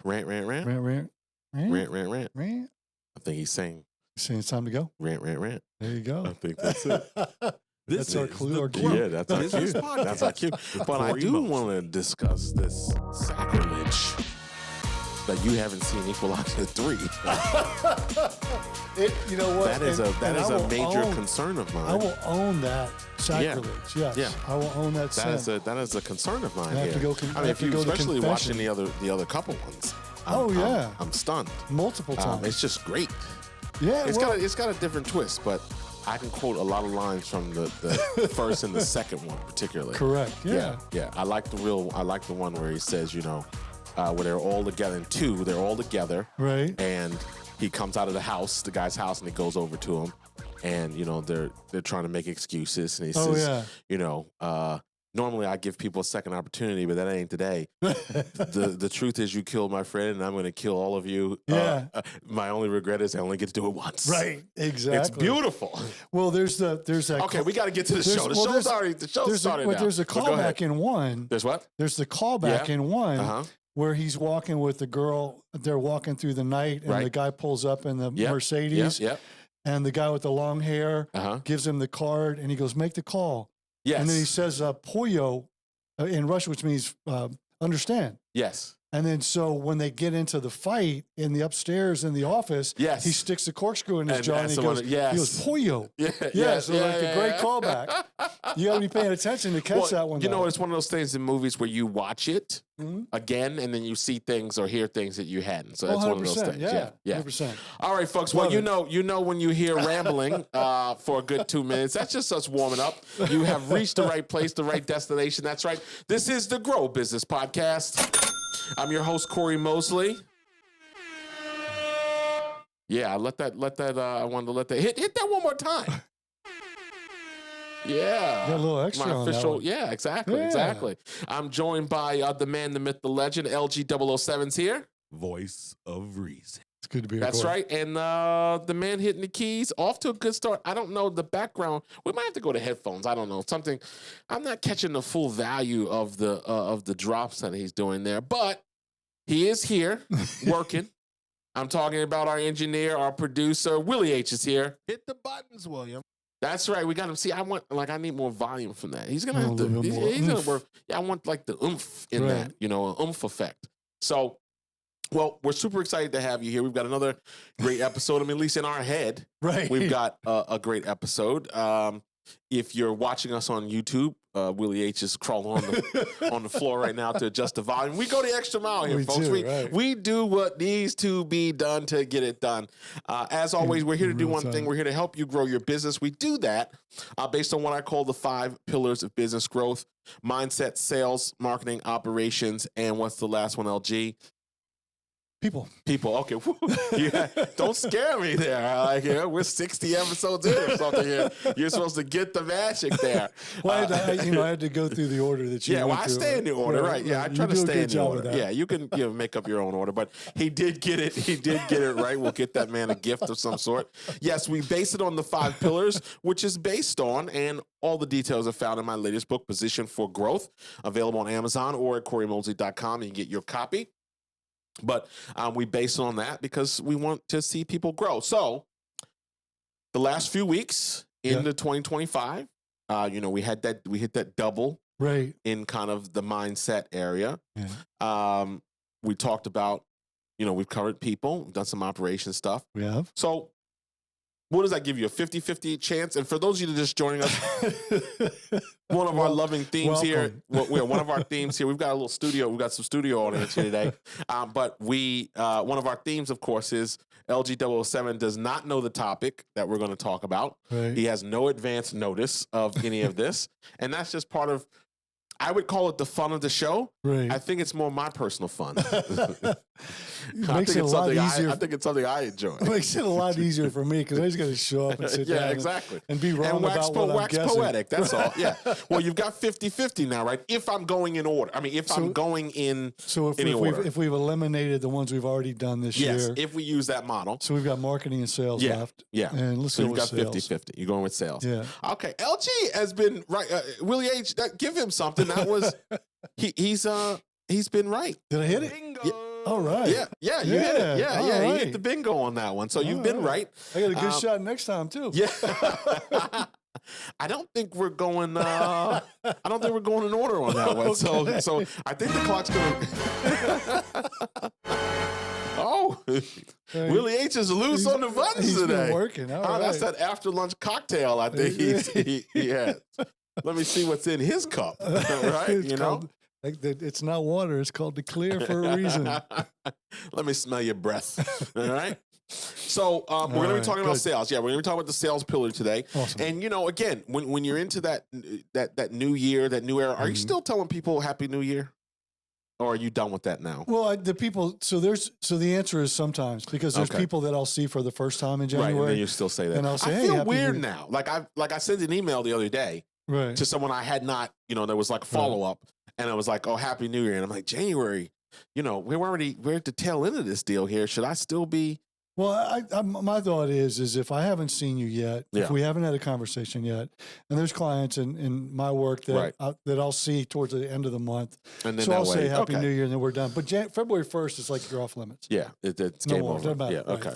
Rant. I think he's saying it's time to go. Rant. There you go. I think that's it. That's our clue. Our cue. Yeah, that's our cue. That's our cue. But I do want to discuss this sacrilege that you haven't seen Equalizer 3. You know what? That is a major concern of mine. I will own that sacrilege. Yes. Yeah. I will own that sin. That is a concern of mine. If you especially watching the other couple ones. I'm stunned. Multiple times. It's just great. Yeah, it's got a different twist, but I can quote a lot of lines from the first and the second one particularly. Correct. Yeah. I like the one where he says, where they're all together in two, they're all together. Right. And he comes out of the guy's house, and he goes over to him, and they're trying to make excuses, and he says, normally I give people a second opportunity, but that ain't today. The truth is you killed my friend, and I'm going to kill all of you. Yeah. My only regret is I only get to do it once. Right. Exactly. It's beautiful. Well, there's that. Okay, we got to get to the show. The show's started now. There's a callback in one. There's what? There's the callback in one where he's walking with the girl. They're walking through the night, and the guy pulls up in the Mercedes. Yep. And the guy with the long hair gives him the card, and he goes, "Make the call." Yes. And then he says, "Poyo," in Russian, which means understand. Yes. And then so when they get into the fight in the upstairs in the office, he sticks the corkscrew in his jaw and he goes, "Poyo." A great callback. You got to be paying attention to catch that one. It's one of those things in movies where you watch it again and then you see things or hear things that you hadn't. So that's one of those things. Yeah. 100%. All right, folks. Well, you know when you hear rambling for a good 2 minutes, that's just us warming up. You have reached the right place, the right destination. That's right. This is the Grow Business Podcast. I'm your host, Cory Mosley. Yeah, I wanted to let that hit that one more time. Yeah. Got a little extra My on that official, one. yeah, exactly. I'm joined by the man, the myth, the legend, LG007's here. Voice of reason. It's good to be here. That's right. And the man hitting the keys, off to a good start. I don't know the background. We might have to go to headphones. I don't know. Something. I'm not catching the full value of the drops that he's doing there, but he is here working. I'm talking about our engineer, our producer, Willie H is here. Hit the buttons, William. That's right. We got him. See, I need more volume from that. He's gonna have to. He's gonna work. Yeah, I want like the oomph in that. An oomph effect. So. Well, we're super excited to have you here. We've got another great episode. I mean, at least in our head, we've got a great episode. If you're watching us on YouTube, Willie H is crawling on the floor right now to adjust the volume. We go the extra mile here, folks. We do what needs to be done to get it done. As always, we're here to do one thing. We're here to help you grow your business. We do that based on what I call the 5 pillars of business growth: mindset, sales, marketing, operations, and what's the last one, LG? People. Okay. Don't scare me there. We're 60 episodes in or something here. You're supposed to get the magic there. Well, I had to go through the order that you went I stay in the order, right? Yeah, I try to stay in the order. Yeah, you can make up your own order, but he did get it. He did get it right. We'll get that man a gift of some sort. Yes, we base it on the 5 pillars, which is based on, and all the details are found in my latest book, Position for Growth, available on Amazon or at CoryMosley.com. You can get your copy. But we base it on that because we want to see people grow. So the last few weeks into 2025, we hit that double in kind of the mindset area. Yeah. We talked about, we've covered people, done some operation stuff. We have. So what does that give you? A 50-50 chance? And for those of you that are just joining us, one of our loving themes here. One of our themes here. We've got a little studio. We've got some studio audience here today. But one of our themes, of course, is LG007 does not know the topic that we're going to talk about. Right. He has no advance notice of any of this. And that's just part of, I would call it the fun of the show. Right. I think it's more my personal fun. I think it's something I enjoy. It makes it a lot easier for me because I just got to show up and sit down and be wrong about what I'm guessing. Poetic, that's all. Yeah. Well, you've got 50-50 now, right? If I'm going in order. I'm going in order. If we've eliminated the ones we've already done this year. Yes, if we use that model. So we've got marketing and sales left. Yeah. And let's go with sales. You've got 50-50. You're going with sales. Yeah. Okay. LG has been right. Willie H, give him something. That was he's been right. Did I hit it? Bingo. All right. Yeah, you hit it. Yeah, right. You hit the bingo on that one. So you've been right. I got a good shot next time too. Yeah. I don't think we're going. I don't think we're going in order on that one. Okay. So I think the clock's going. Oh, Willie H is loose on the buttons today. Been working. All right. That's that after lunch cocktail. I think he had. Let me see what's in his cup. Right? It's not water. It's called the clear for a reason. Let me smell your breath. All right. So we're going to be talking about sales. Yeah, we're going to be talking about the sales pillar today. Awesome. And again, when you're into that new year, that new era, are you still telling people Happy New Year, or are you done with that now? Well, the people. So the answer is sometimes, because there's people that I'll see for the first time in January. Right, and then you still say that. And I'll say, I feel weird now. Like I sent an email the other day to someone I had not. There was like a follow up, and I was like, "Oh, Happy New Year," and I'm like, January. We're at the tail end of this deal here. Should I still be? Well, my thought is if I haven't seen you yet, if we haven't had a conversation yet, and there's clients in my work that I'll see towards the end of the month, and then so I'll say Happy New Year, and then we're done. But February 1st is like you're off limits. Yeah, it's game over. Yeah, okay.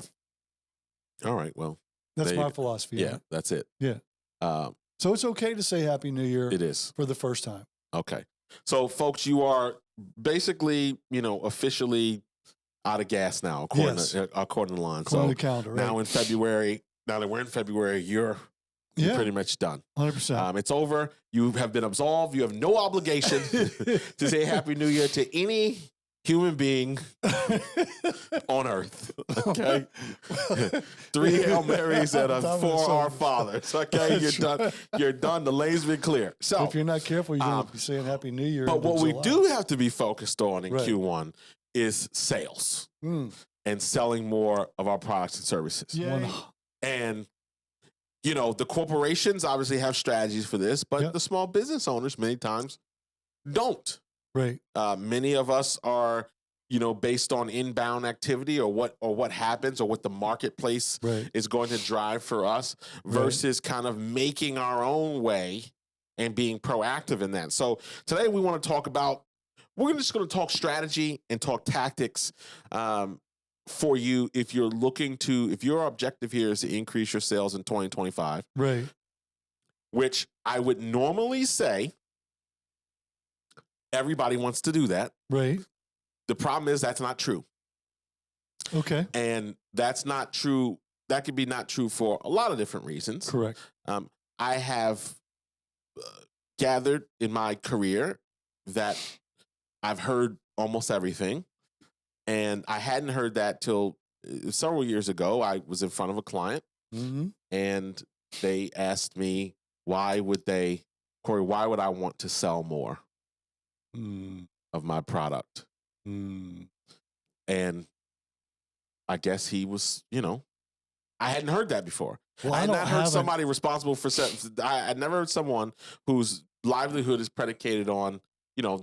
All right, well. That's my philosophy. Yeah, that's it. Yeah. So it's okay to say Happy New Year. It is. For the first time. Okay. So, folks, you are basically, officially out of gas now, according to Lon. According to the calendar, right? Now that we're in February, you're pretty much done. 100%. It's over. You have been absolved. You have no obligation to say Happy New Year to any human being on earth. Okay? 3 Hail Marys and 4 Our Fathers. Okay? You're done. You're done. The lane's been clear. So if you're not careful, you're going to be saying Happy New Year. But what we do have to be focused on in Q1 is sales and selling more of our products and services. Yeah. And, the corporations obviously have strategies for this, but the small business owners many times don't. Right. Many of us are, based on inbound activity or what happens or what the marketplace is going to drive for us versus kind of making our own way and being proactive in that. So today we want to talk about, we're just going to talk strategy and talk tactics for you if you're if your objective here is to increase your sales in 2025. Right. Which I would normally say everybody wants to do that. Right. The problem is that's not true. Okay. And that's not true. That could be not true for a lot of different reasons. Correct. I have gathered in my career that I've heard almost everything. And I hadn't heard that till several years ago. I was in front of a client and they asked me, Cory, why would I want to sell more of my product? And I guess he was, I hadn't heard that before. Well, I had not heard somebody responsible for I had never heard someone whose livelihood is predicated on,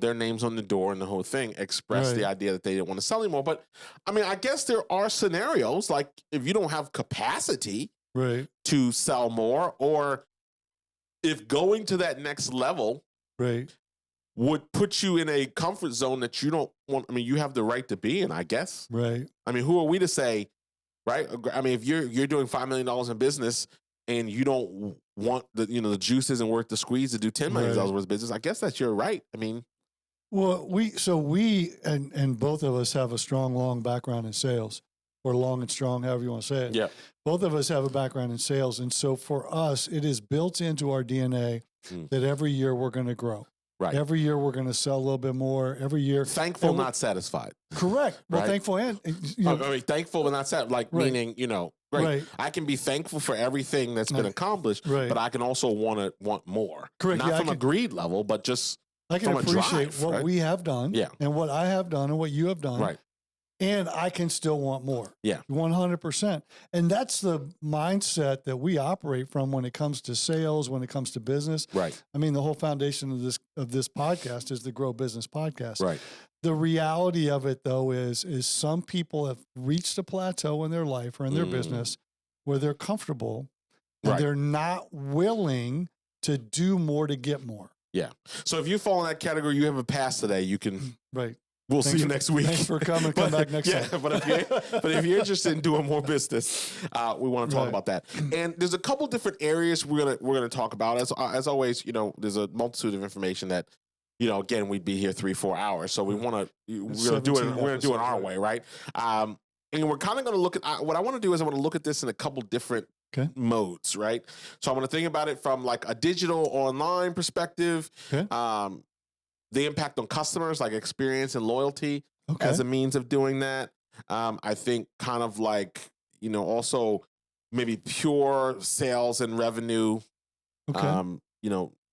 their names on the door and the whole thing express the idea that they didn't want to sell anymore. But I guess there are scenarios like if you don't have capacity to sell more, or if going to that next level would put you in a comfort zone that you don't want. You have the right to be in, I guess. Right. Who are we to say, right? If you're doing $5 million in business and you don't want the juice isn't worth the squeeze to do $10 million worth of business, I guess that's your right. Well, we and both of us have a strong, long background in sales, or long and strong, however you want to say it. Yeah. Both of us have a background in sales. And so for us, it is built into our DNA that every year we're going to grow. Right. Every year we're going to sell a little bit more. Every year. Thankful, not satisfied. Correct. Well, thankful and thankful but not satisfied. Meaning, I can be thankful for everything that's been accomplished, but I can also want more. Correct. Not from a greed level, but just I can appreciate drive, what we have done, and what I have done, and what you have done, right? And I can still want more. Yeah, 100%. And that's the mindset that we operate from when it comes to sales, when it comes to business. Right. The whole foundation of this podcast is the Grow Business Podcast. Right. The reality of it, though, is some people have reached a plateau in their life or in their business where they're comfortable and they're not willing to do more to get more. Yeah. So if you fall in that category, you have a pass today. You can We'll see you next week. Thanks for coming. Come back next time. But if you're interested in doing more business, we want to talk about that. And there's a couple different areas we're gonna talk about. As always, there's a multitude of information that, again, we'd be here 3-4 hours. So we're gonna do it our way, right? And we're kind of gonna look at what I want to do is I want to look at this in a couple different modes, right? So I want to think about it from like a digital online perspective. The impact on customers, like experience and loyalty as a means of doing that. I think kind of like, also maybe pure sales and revenue,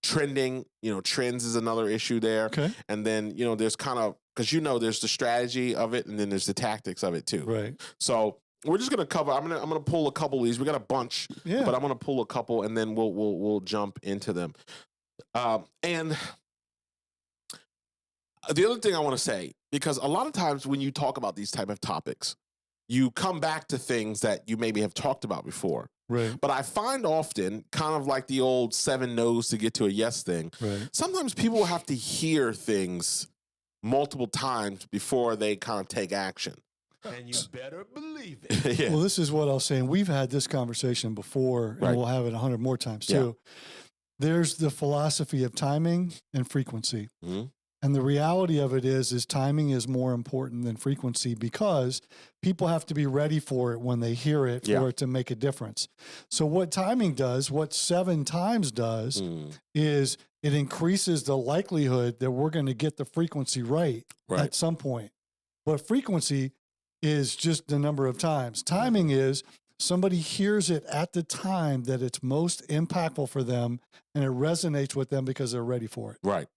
trending, trends is another issue there. And then, there's kind of, because, there's the strategy of it and then there's the tactics of it too. Right. So we're just going to cover, I'm going to pull a couple of these. We got a bunch, but I'm going to pull a couple and then we'll jump into them. And the other thing I want to say, because a lot of times when you talk about these type of topics, you come back to things that you maybe have talked about before. Right. But I find often, kind of like the old 7 no's to get to a yes thing, sometimes people have to hear things multiple times before they kind of take action. And you better believe it. Well, this is what I was saying. We've had this conversation before, and we'll have it 100 more times too. There's the philosophy of timing and frequency. And the reality of it is timing is more important than frequency because people have to be ready for it when they hear it for it to make a difference. So what timing does, what 7 times does, is it increases the likelihood that we're going to get the frequency right at some point. But frequency is just the number of times. Timing is somebody hears it at the time that it's most impactful for them and it resonates with them because they're ready for it. Right.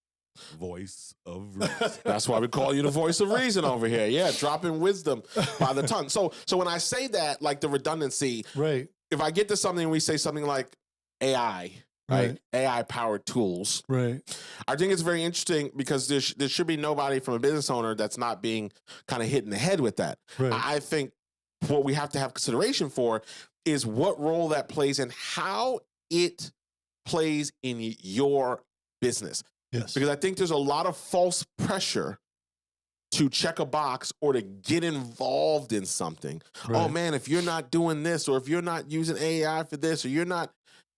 Voice of reason. That's why we call you the voice of reason over here. Yeah, dropping wisdom by the ton. So when I say that, like the redundancy, if I get to something and we say something like AI, right? AI-powered tools. Right. I think it's very interesting because there should be nobody from a business owner that's not being kind of hit in the head with that. Right. I think what we have to have consideration for is what role that plays and how it plays in your business. Yes. Because I think there's a lot of false pressure to check a box or to get involved in something. Right. Oh man, if you're not doing this or if you're not using AI for this or you're not.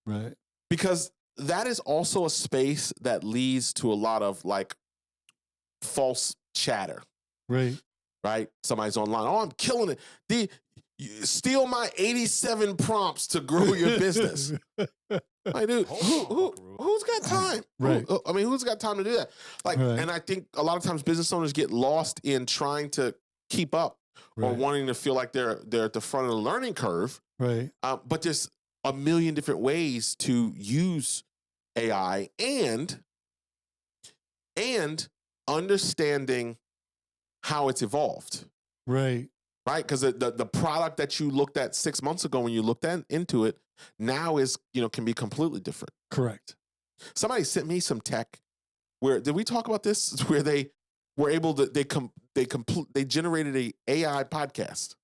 Right. Because that is also a space that leads to a lot of like false chatter. Right. Right? Somebody's online. Oh, I'm killing it. Steal my 87 prompts to grow your business. Like, dude, who's got time? Right. Who's got time to do that? Like, and I think a lot of times business owners get lost in trying to keep up or wanting to feel like they're at the front of the learning curve. Right. But there's a million different ways to use AI and understanding how it's evolved. Right. Right? Because the product that you looked at 6 months ago when you looked into it now is, can be completely different. Correct. Somebody sent me some tech where, did we talk about this? Where they were able to, they generated a AI podcast.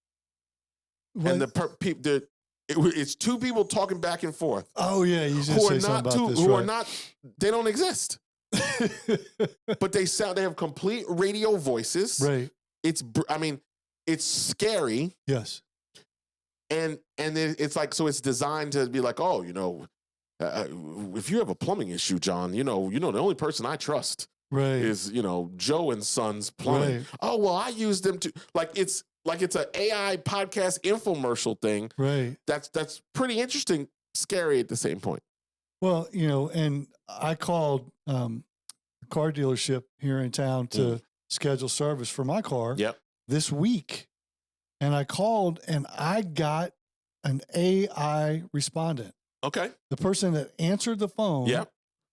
What? And it's 2 people talking back and forth. Oh yeah. You just say something about this, who are not, they don't exist. But they have complete radio voices. Right. It's scary. Yes. And it's like, so it's designed to be like, oh, if you have a plumbing issue, John, the only person I trust is, Joe and Sons Plumbing. Right. Oh, well, I use them to it's an AI podcast infomercial thing. Right. That's pretty interesting, scary at the same point. Well, and I called a car dealership here in town to schedule service for my car. Yep. This week, and I called and I got an AI respondent. Okay. The person that answered the phone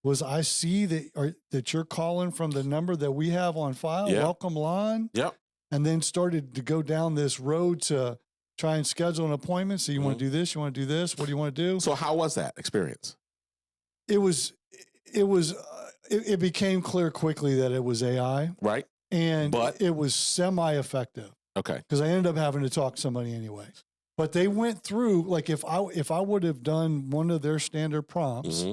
was, I see that you're calling from the number that we have on file. Yep. Welcome line. Yep. And then started to go down this road to try and schedule an appointment. So you want to do this? You want to do this? What do you want to do? So how was that experience? It became clear quickly that it was AI. Right. But it was semi-effective. Okay. Because I ended up having to talk to somebody anyway. But they went through, like if I would have done one of their standard prompts,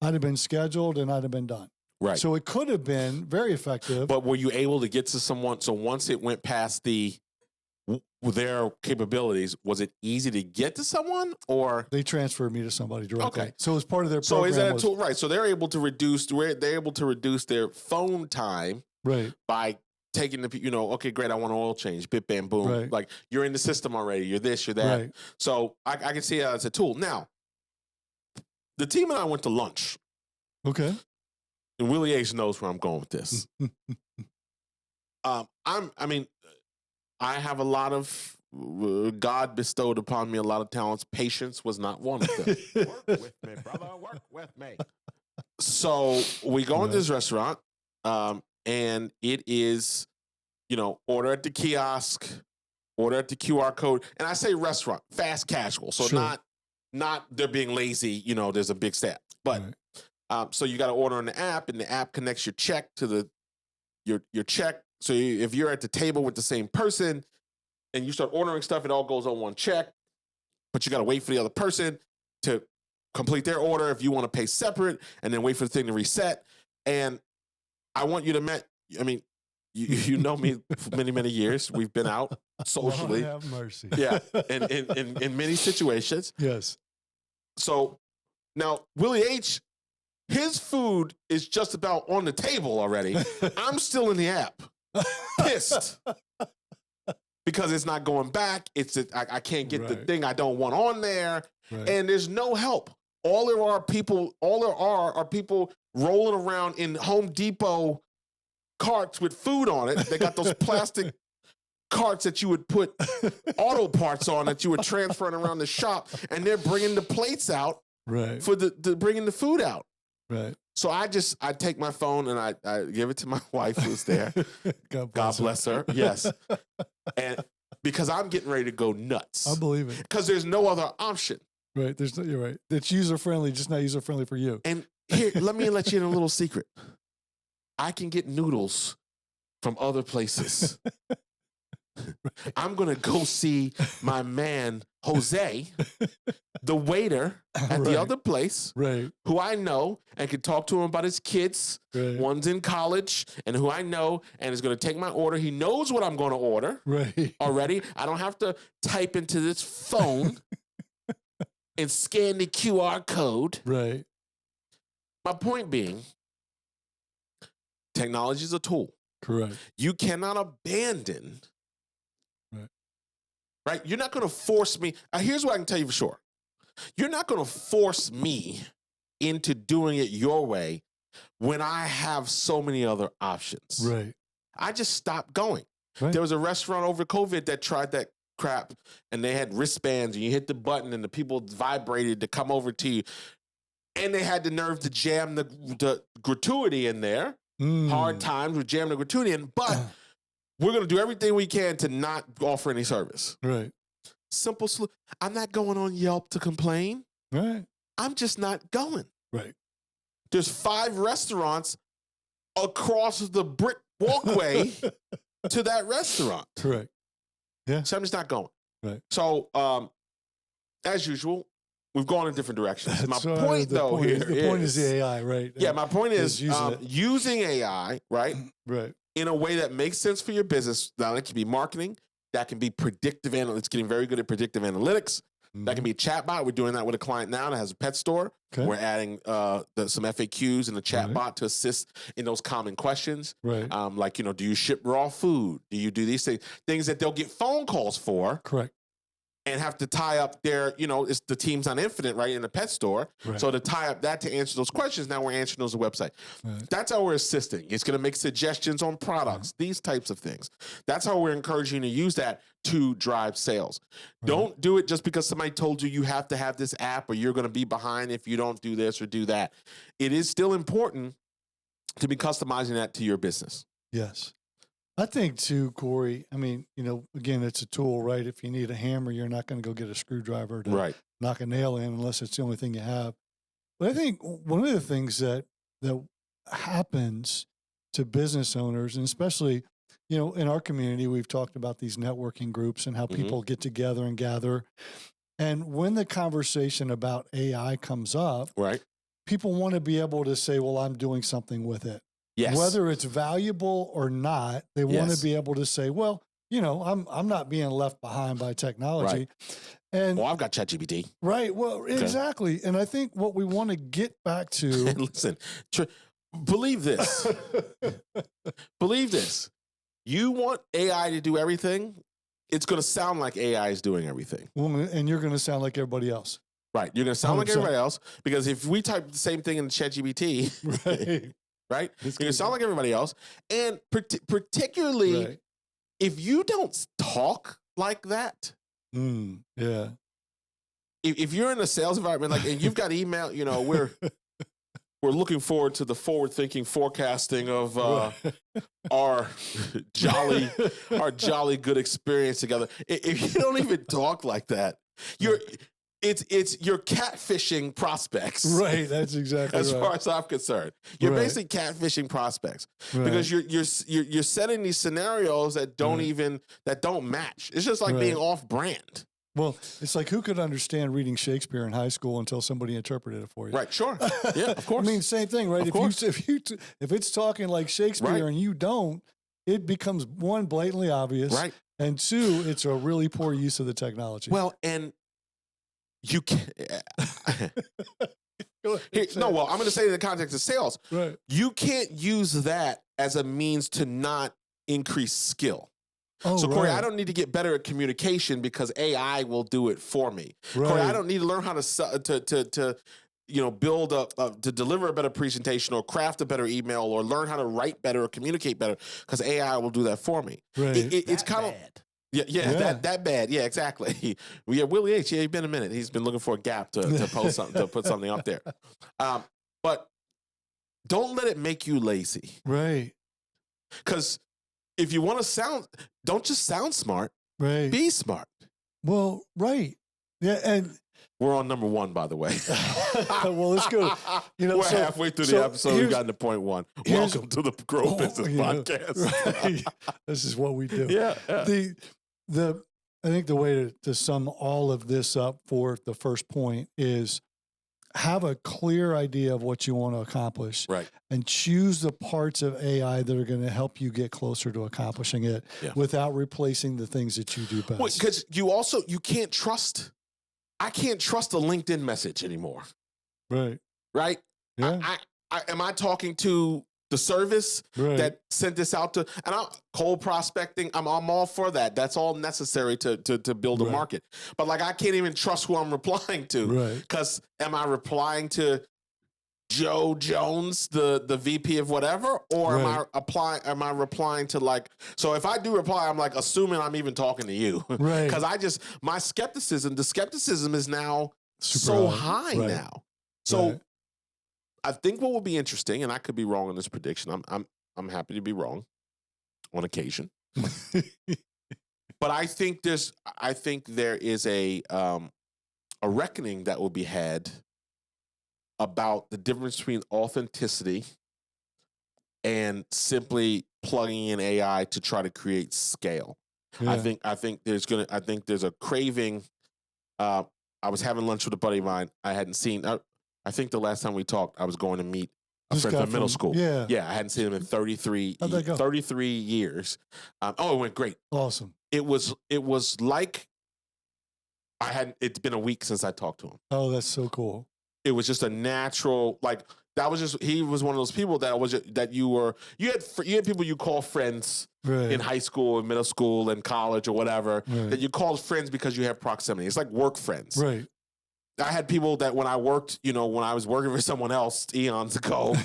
I'd have been scheduled and I'd have been done. Right. So it could have been very effective. But were you able to get to someone? So once it went past their capabilities, was it easy to get to someone, or they transferred me to somebody directly? Okay. So it was part of their program. So is that a tool? Right. So they're able to reduce their phone time by taking okay, great, I want an oil change, bit, bam, boom. Right. Like, you're in the system already. You're this, you're that. Right. So I can see how it's a tool. Now, the team and I went to lunch. Okay. And Willie H knows where I'm going with this. I have a lot of God bestowed upon me a lot of talents. Patience was not one of them. Work with me, brother. Work with me. So we go into this restaurant, and it is, order at the kiosk, order at the QR code. And I say restaurant, fast casual. So not they're being lazy, there's a big staff. But so you got to order on the app, and the app connects your check to your check. So if you're at the table with the same person and you start ordering stuff, it all goes on one check, but you got to wait for the other person to complete their order if you want to pay separate, and then wait for the thing to reset. And I want you to you know me for many, many years. We've been out socially. Lord have mercy. Yeah. In many situations. Yes. So now Willie H, his food is just about on the table already. I'm still in the app. Pissed. Because it's not going back. I can't get the thing I don't want on there. Right. And there's no help. All there are people rolling around in Home Depot carts with food on it. They got those plastic carts that you would put auto parts on that you were transferring around the shop, and they're bringing the plates out for bringing the food out. Right. So I take my phone and I give it to my wife who's there. God bless her. Yes. And because I'm getting ready to go nuts. I believe it. Because there's no other option. Right. You're right. It's user-friendly, just not user-friendly for you. And here, let me let you in a little secret. I can get noodles from other places. I'm going to go see my man, Jose, the waiter at the other place, who I know and can talk to him about his kids. Right. One's in college and who I know and is going to take my order. He knows what I'm going to order already. I don't have to type into this phone and scan the QR code. Right. My point being, technology is a tool. Correct. You cannot abandon. Right? You're not going to force me. Here's what I can tell you for sure. You're not going to force me into doing it your way when I have so many other options. Right. I just stopped going. Right. There was a restaurant over COVID that tried that crap, and they had wristbands, and you hit the button, and the people vibrated to come over to you. And they had the nerve to jam the gratuity in there. Hard times with jamming the gratuity in, but we're going to do everything we can to not offer any service. Right. Simple solution. I'm not going on Yelp to complain. Right. I'm just not going. Right. There's 5 restaurants across the brick walkway to that restaurant. Correct. Yeah. So I'm just not going. Right. So, as usual, we've gone in different directions. The point is the AI, right? Yeah, my point is using AI, right? Right. In a way that makes sense for your business. Now, that can be marketing. That can be predictive analytics. Getting very good at predictive analytics. That can be a chatbot. We're doing that with a client now that has a pet store. Okay. We're adding some FAQs and a chatbot to assist in those common questions. Right. Like, do you ship raw food? Do you do these things? Things that they'll get phone calls for. Correct. And have to tie up their, it's the teams on Infinite, right, in the pet store. Right. So to tie up that to answer those questions, now we're answering those on the website. Right. That's how we're assisting. It's going to make suggestions on products, these types of things. That's how we're encouraging you to use that to drive sales. Right. Don't do it just because somebody told you have to have this app or you're going to be behind if you don't do this or do that. It is still important to be customizing that to your business. Yes. I think too, Cory, again, it's a tool, right? If you need a hammer, you're not going to go get a screwdriver to knock a nail in unless it's the only thing you have. But I think one of the things that happens to business owners, and especially, in our community, we've talked about these networking groups and how people get together and gather. And when the conversation about AI comes up, people want to be able to say, well, I'm doing something with it. Yes. Whether it's valuable or not, they want to be able to say, well, you know, I'm not being left behind by technology. Right. And well, I've got ChatGPT. Right. Well, exactly. And I think what we want to get back to. Listen, believe this. Believe this. You want AI to do everything, it's going to sound like AI is doing everything. Well, and you're going to sound like everybody else. Right. You're going to sound 100%. Like everybody else, because if we type the same thing in ChatGPT, right? You're going to sound like everybody else. And particularly if you don't talk like that. Yeah. If you're in a sales environment, like, and you've got email, you know, we're looking forward to the forward-thinking forecasting of our jolly good experience together. If you don't even talk like that, it's you're catfishing prospects. Right, that's exactly as right. far as I'm concerned. You're basically catfishing prospects because you're setting these scenarios that don't match. It's just like being off-brand. Well, it's like, who could understand reading Shakespeare in high school until somebody interpreted it for you? Right, sure. Yeah, of course. I mean, same thing, right? If it's talking like Shakespeare and you don't, it becomes, one, blatantly obvious. Right. And two, it's a really poor use of the technology. Well, and you can I'm going to say in the context of sales, you can't use that as a means to not increase skill. Oh, so, Cory, I don't need to get better at communication because AI will do it for me. Cory, I don't need to learn how to build to deliver a better presentation or craft a better email or learn how to write better or communicate better because AI will do that for me. Right. It's kind of that bad. Yeah, exactly. Willie H. Yeah, he's been a minute. He's been looking for a gap to post something, to put something up there. But don't let it make you lazy. Right. Because if you want to don't just sound smart. Right. Be smart. Well, right. Yeah, and we're on number 1, by the way. Well, let's go. We're halfway through the episode. We've gotten to point 1. Welcome to the Grow Business Podcast. Right. This is what we do. Yeah. I think the way to sum all of this up for the first point is have a clear idea of what you want to accomplish, and choose the parts of AI that are going to help you get closer to accomplishing it without replacing the things that you do best. Because you can't trust. I can't trust a LinkedIn message anymore. Right. Yeah. Am I talking to the service that sent this out to, and cold prospecting, I'm all for that. That's all necessary to build a market. But like, I can't even trust who I'm replying to. Because am I replying to Joe Jones, the VP of whatever, or am I replying to, like, so if I do reply, I'm like assuming I'm even talking to you. Because the skepticism is now so high now. So I think what will be interesting, and I could be wrong on this prediction. I'm happy to be wrong on occasion. But I think there is a reckoning that will be had about the difference between authenticity and simply plugging in AI to try to create scale. Yeah. I think there's a craving. I was having lunch with a buddy of mine I hadn't seen. I think the last time we talked, I was going to meet a friend from middle school. Yeah, I hadn't seen him in 33 years. It went great. Awesome. It was like it's been a week since I talked to him. Oh, that's so cool. It was just a natural, he was one of those people you had people you call friends in high school and middle school and college or whatever that you called friends because you have proximity. It's like work friends. Right. I had people that when I worked, when I was working for someone else eons ago,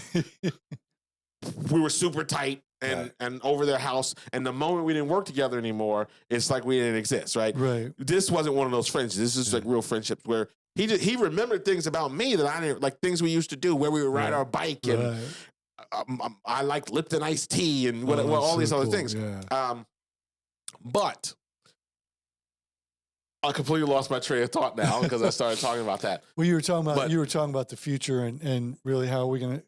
we were super tight and over their house. And the moment we didn't work together anymore, it's like we didn't exist, right? Right. This wasn't one of those friendships. This is like real friendships where he remembered things about me that I didn't, like things we used to do where we would ride our bike and I liked Lipton iced tea and all these other things. Yeah. But I completely lost my train of thought now because I started talking about that. Well, you were talking about the future and really how are we going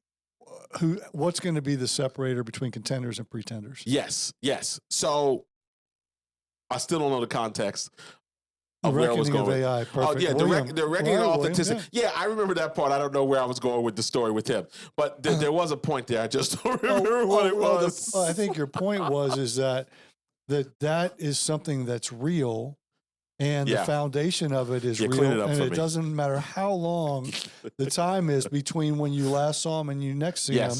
to, what's going to be the separator between contenders and pretenders? Yes. So I still don't know the context of where I was going. Of AI. Perfect. Oh, yeah, the reckoning of authenticity. Yeah. I remember that part. I don't know where I was going with the story with him, but there was a point there. I just don't remember what it was. I think your point is that is something that's real, and the foundation of it is real, and it doesn't matter how long the time is between when you last saw him and you next see him,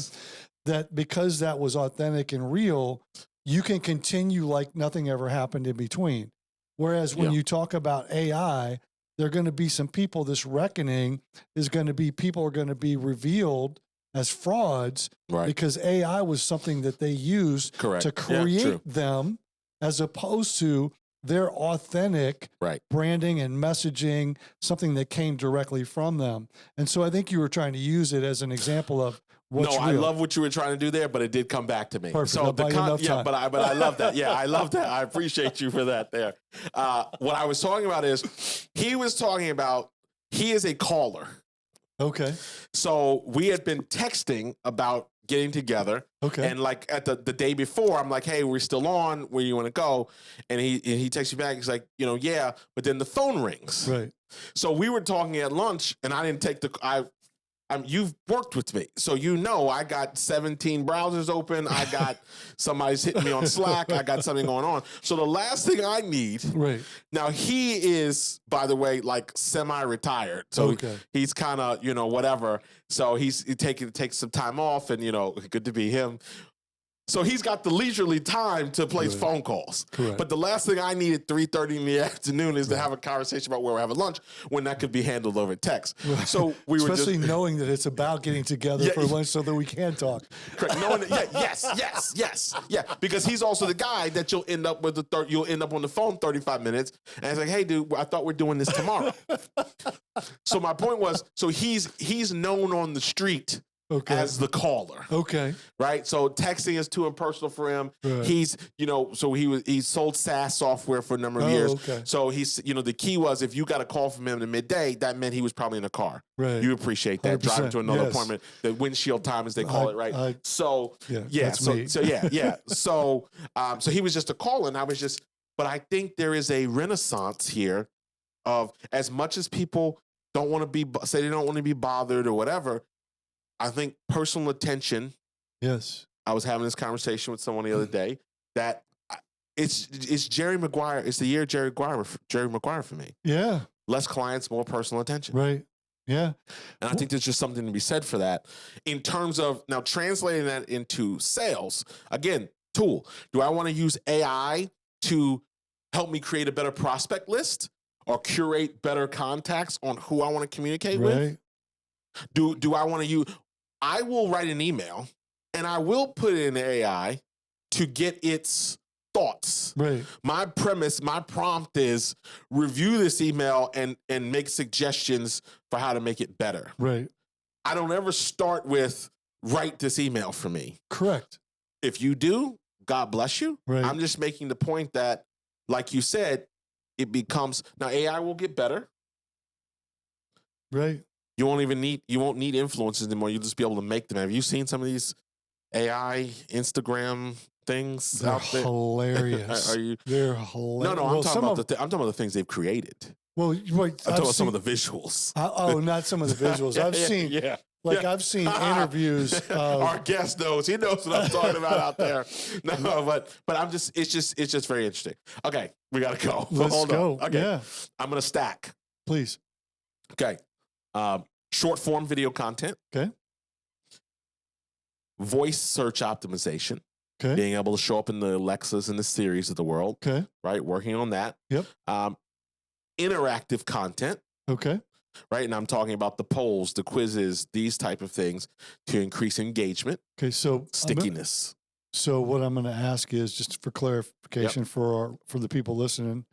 that because that was authentic and real, you can continue like nothing ever happened in between. Whereas when you talk about AI, there are going to be some people, this reckoning is going to be, people are going to be revealed as frauds because AI was something that they used to create them, as opposed to their authentic branding and messaging, something that came directly from them. And so I think you were trying to use it as an example of what's real. I love what you were trying to do there, but it did come back to me. Perfect. So but I love that. Yeah, I love that. I appreciate you for that there. What I was talking about is he was talking about he is a caller. Okay. So we had been texting about getting together. Okay. And like at the day before, I'm like, hey, we're still on. Where you want to go? And he texts me back. He's like, yeah. But then the phone rings. Right. So we were talking at lunch, and I didn't take you've worked with me, so I got 17 browsers open. I got somebody's hitting me on Slack. I got something going on. So the last thing I need. Right. Now he is, by the way, like semi-retired. So he's kind of whatever. So he takes some time off, and good to be him. So he's got the leisurely time to place phone calls. Correct. But the last thing I need at 3:30 in the afternoon is to have a conversation about where we're having lunch, when that could be handled over text. Right. So we were especially knowing that it's about getting together for lunch so that we can talk. Correct. Knowing that, yes. Because he's also the guy that you'll end up with you'll end up on the phone 35 minutes, and it's like, hey, dude, I thought we're doing this tomorrow. So my point was, so he's known on the street. As the caller. Okay. Right. So texting is too impersonal for him. Right. He's, so he sold SaaS software for a number of years. Okay. So he's, the key was if you got a call from him at midday, that meant he was probably in a car. Right. You appreciate that. Driving to another appointment, the windshield time as they call it, right? So he was just a call, and but I think there is a renaissance here of, as much as people don't want to say they don't want to be bothered or whatever, I think personal attention. Yes. I was having this conversation with someone the other day that it's Jerry Maguire. It's the year Jerry Maguire for me. Yeah. Less clients, more personal attention. Right. Yeah. And I think there's just something to be said for that in terms of now translating that into sales. Again, tool. Do I want to use AI to help me create a better prospect list or curate better contacts on who I want to communicate with? Do I want to use? I will write an email and I will put it in AI to get its thoughts. Right. My prompt is review this email and make suggestions for how to make it better. Right. I don't ever start with write this email for me. Correct. If you do, God bless you. Right. I'm just making the point that, like you said, it becomes, now AI will get better. Right. You won't need influencers anymore. You'll just be able to make them. Have you seen some of these AI Instagram things They're out there? Hilarious. They're hilarious. No, I'm talking about the things they've created. Well, I'm talking about some of the visuals. Not some of the visuals. I've seen. I've seen interviews. Our guest knows. He knows what I'm talking about out there. No, but it's just very interesting. Okay, we gotta go. Let's go. Okay, yeah. I'm gonna stack. Please. Okay. Short form video content. Okay. Voice search optimization. Okay. Being able to show up in the Alexas and the Siris of the world. Okay. Right. Working on that. Yep. Interactive content. Okay. Right. And I'm talking about the polls, the quizzes, these type of things to increase engagement. Okay. So stickiness. So what I'm going to ask is, just for clarification for the people listening,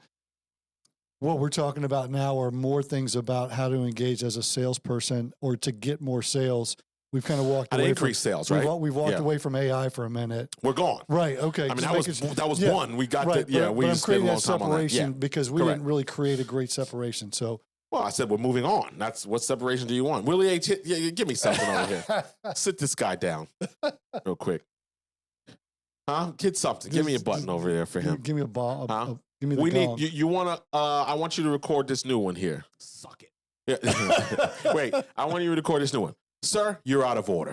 what we're talking about now are more things about how to engage as a salesperson or to get more sales. We've kind of walked away from sales, right? We've walked away from AI for a minute. We're gone. Right. Okay. I mean, that was one. We got that. Yeah. We spent a long time on that. Because we didn't really create a great separation. So. Well, I said we're moving on. That's what separation do you want? Willie H. Give me something over here. Sit this guy down real quick. Huh? Get something. Give me a button over there for him. Give me a ball. Give me the gong. You want to, I want you to record this new one here. Suck it. Yeah. Wait, I want you to record this new one. Sir, you're out of order.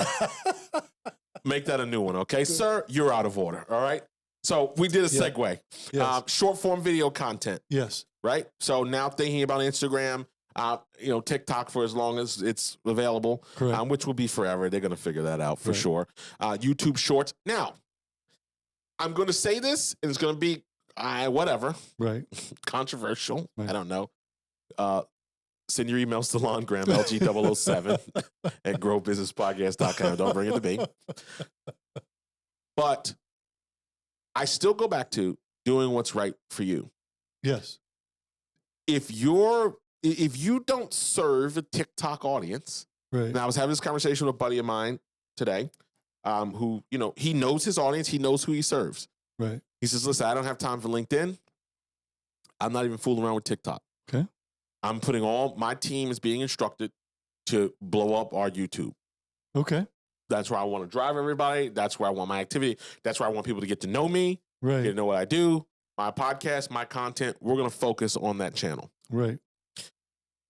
Make that a new one, okay? Sir, you're out of order, all right? So we did a segue. Yes. Short form video content. Yes. Right? So now thinking about Instagram, TikTok for as long as it's available, which will be forever. They're going to figure that out for sure. YouTube Shorts. Now, I'm going to say this, and it's going to be whatever. Right. Controversial. Right. I don't know. Send your emails to Longram, LG007 at growbusinesspodcast.com. Don't bring it to me. But I still go back to doing what's right for you. Yes. If you don't serve a TikTok audience, and I was having this conversation with a buddy of mine today, who, he knows his audience, he knows who he serves. Right. He says, listen, I don't have time for LinkedIn. I'm not even fooling around with TikTok. Okay. I'm putting my team is being instructed to blow up our YouTube. Okay. That's where I want to drive everybody. That's where I want my activity. That's where I want people to get to know me. Right. Get to know what I do, my podcast, my content. We're going to focus on that channel. Right.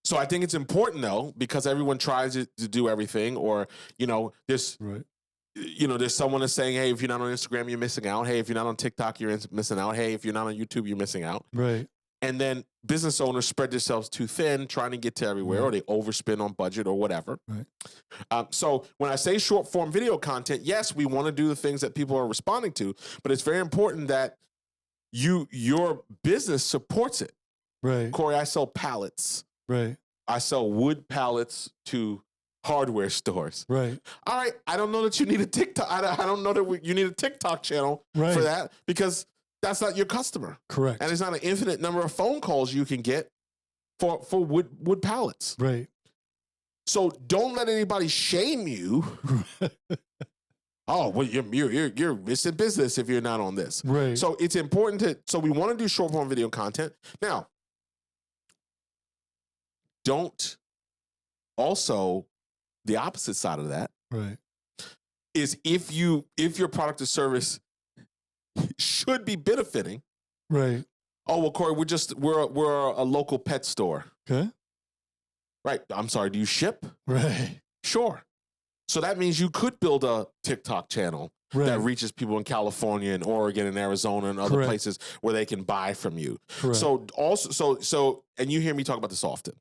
So I think it's important though, because everyone tries to do everything, or, there's someone that's saying, hey, if you're not on Instagram, you're missing out. Hey, if you're not on TikTok, you're missing out. Hey, if you're not on YouTube, you're missing out. Right. And then business owners spread themselves too thin, trying to get to everywhere, or they overspend on budget or whatever. Right. So when I say short form video content, yes, we want to do the things that people are responding to, but it's very important that your business supports it. Right. Cory, I sell pallets. Right. I sell wood pallets to hardware stores. Right. All right. I don't know that you need a TikTok. I don't know that you need a TikTok channel for that, because that's not your customer. Correct. And there's not an infinite number of phone calls you can get for wood pallets. Right. So don't let anybody shame you. Oh, well, you're missing business if you're not on this. Right. So it's important so we want to do short form video content. Now, don't also, the opposite side of that is if your product or service should be benefiting. Right. Oh, well, Cory, we're a local pet store. Okay. Right. I'm sorry. Do you ship? Right. Sure. So that means you could build a TikTok channel that reaches people in California and Oregon and Arizona and other places where they can buy from you. Correct. So also, and you hear me talk about this often.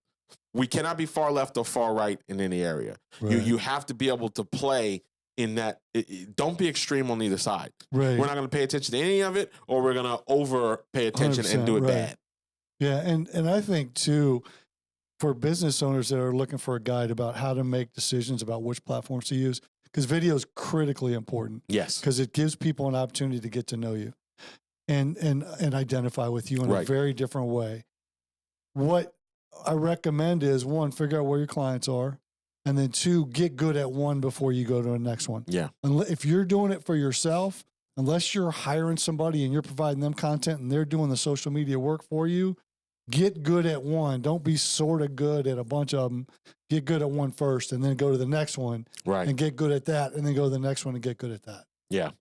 We cannot be far left or far right in any area. Right. You have to be able to play in that. Don't be extreme on either side. Right. We're not going to pay attention to any of it, or we're going to over pay attention and do it bad. Yeah, and I think too, for business owners that are looking for a guide about how to make decisions about which platforms to use, because video is critically important. Yes. Because it gives people an opportunity to get to know you and identify with you in a very different way. What I recommend is, one, figure out where your clients are, and then two, get good at one before you go to the next one. Yeah. If you're doing it for yourself, unless you're hiring somebody and you're providing them content and they're doing the social media work for you, get good at one. Don't be sort of good at a bunch of them. Get good at one first and then go to the next one. Right. And get good at that and then go to the next one and get good at that. Yeah.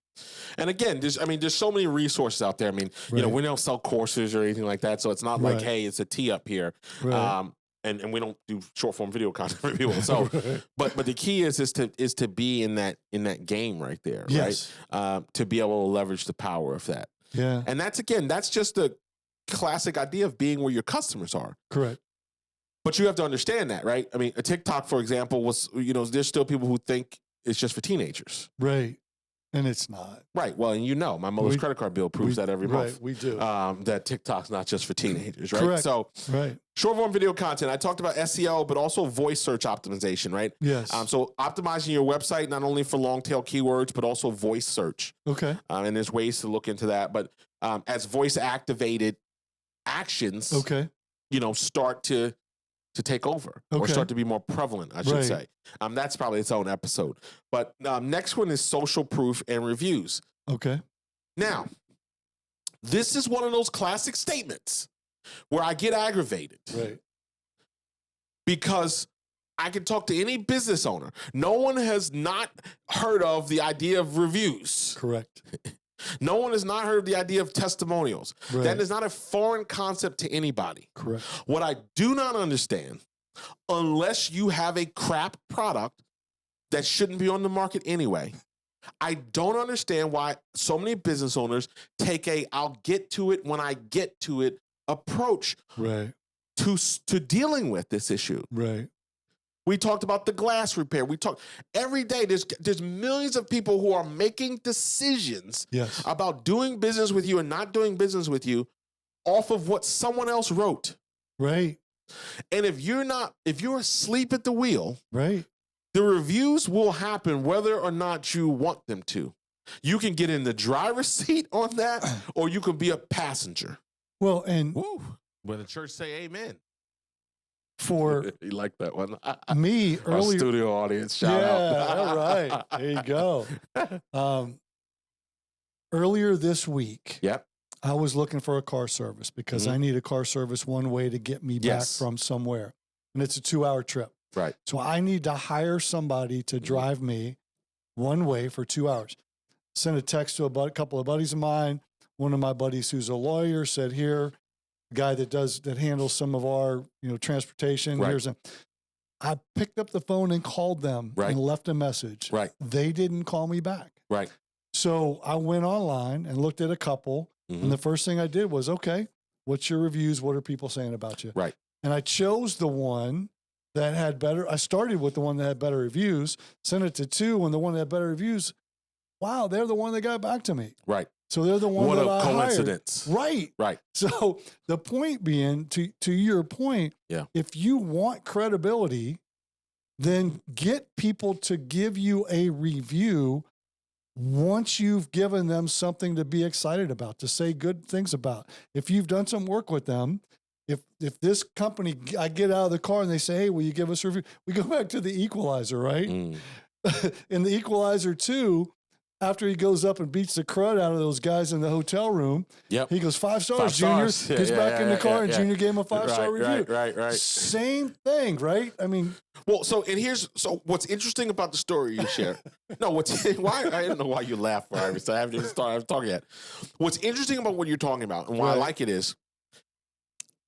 And again, there's so many resources out there. I mean, we don't sell courses or anything like that. So it's not like, hey, it's a tee up here. Right. And we don't do short form video content for people. So, but the key is to be in that game right there. Yes. Right. To be able to leverage the power of that. Yeah. And that's just the classic idea of being where your customers are. Correct. But you have to understand that, right? I mean, a TikTok, for example, was, there's still people who think it's just for teenagers. Right. And it's not. Right. Well, and my mother's credit card bill proves that every month. Right, we do. That TikTok's not just for teenagers, right? Correct. So, short form video content. I talked about SEO, but also voice search optimization, right? Yes. So optimizing your website, not only for long tail keywords, but also voice search. Okay. And there's ways to look into that. But as voice activated actions, start to take over or start to be more prevalent, I should say. That's probably its own episode. But next one is social proof and reviews. Okay. Now, this is one of those classic statements where I get aggravated. Right. Because I can talk to any business owner. No one has not heard of the idea of reviews. Correct. No one has not heard of the idea of testimonials. Right. That is not a foreign concept to anybody. Correct. What I do not understand, unless you have a crap product that shouldn't be on the market anyway, I don't understand why so many business owners take a "I'll get to it when I get to it" approach to dealing with this issue. Right. We talked about the glass repair. We talk every day. There's millions of people who are making decisions about doing business with you and not doing business with you off of what someone else wrote. Right. And if you're asleep at the wheel, right, the reviews will happen whether or not you want them to. You can get in the driver's seat on that, or you can be a passenger. Well, and when the church say amen. For you like that one? Me earlier, our studio audience, shout out. All right, there you go. Earlier this week, I was looking for a car service because I need a car service one way to get me back from somewhere, and it's a 2-hour trip. Right. So I need to hire somebody to drive me one way for 2 hours. Sent a text to a couple of buddies of mine. One of my buddies who's a lawyer said, "Here, guy that handles some of our transportation." Right. I picked up the phone and called them and left a message. Right. They didn't call me back. Right. So I went online and looked at a couple, and the first thing I did was, okay, what's your reviews? What are people saying about you? Right. And I chose the one that had better. I started with the one that had better reviews, sent it to 2, and the one that had better reviews. Wow, they're the one that got back to me. Right. So they're the one what that a I coincidence. hired. Right. Right. So the point being, to your point, if you want credibility, then get people to give you a review once you've given them something to be excited about, to say good things about. If you've done some work with them, if this company, I get out of the car and they say, "Hey, will you give us a review?" We go back to the Equalizer, right? In the Equalizer 2, after he goes up and beats the crud out of those guys in the hotel room, he goes, 5 stars, 5 Junior. Stars. Gets back in the car, and Junior gave him a 5-star review. Right. Same thing, right? I mean, well, so what's interesting about the story you share? Why I don't know why you laugh for every time. I haven't even started talking yet. What's interesting about what you're talking about and why I like it is